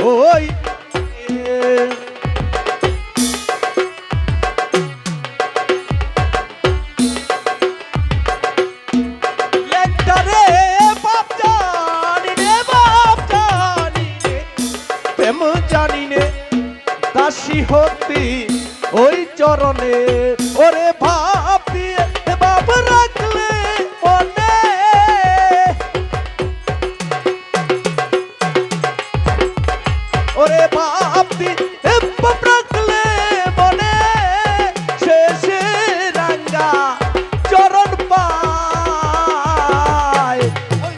ওই দাসী হতি ওই চরণে ওরে ভাব দিয়ে বাপ রাখলে মনে ওরে ভাব দিয়ে বাপ রাখলে মনে শেষে রাঙ্গা চরণ পায়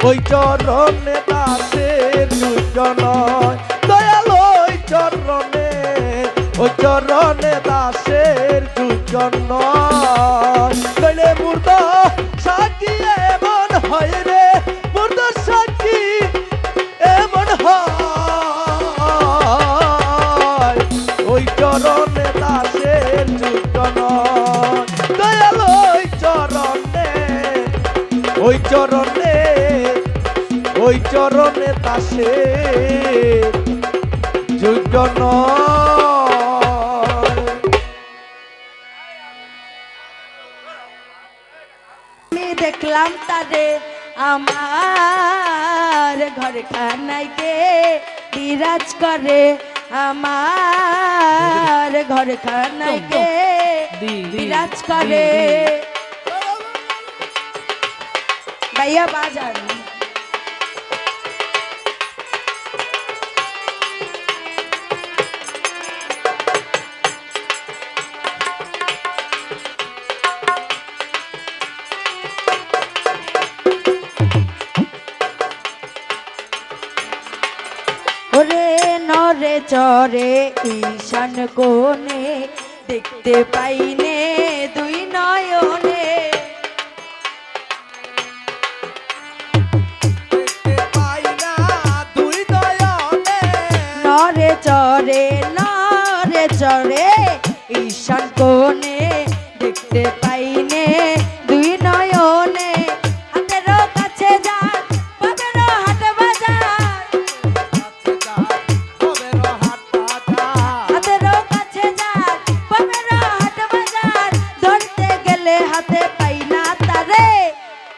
ওই চরণে দাসের দুজন দয়ালয় চরণে ওই চরণে দাসের দুজন নইলে মূর্ত সাক্ষী এমন হয় রে মূর্ত সাক্ষী এমন হয় ওই চরণে দাসের দুজন দয়াল ওই চরণে দাসের দুজন দেখলাম তারে আমার ঘর খানাইতে বিরাজ করে আমার ঘর খানাইতে বিরাজ করে ভাইয়া বাজার ওরে নরে চরে ঈশান কোণে দেখতে পাইনে দুই নয়নে নরে চরে ঈশান কোণে দেখতে পাইনে দুই নয়নে হাতেরও কাছে যান বাবেরও হাট বাজার হাতেরও কাছে যান বাবেরও হাট বাজার ধরতে গেলে হাতে পাই না তারে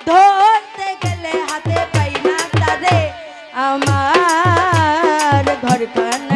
ধরতে গেলে হাতে পাই না তারে আমার ঘর খান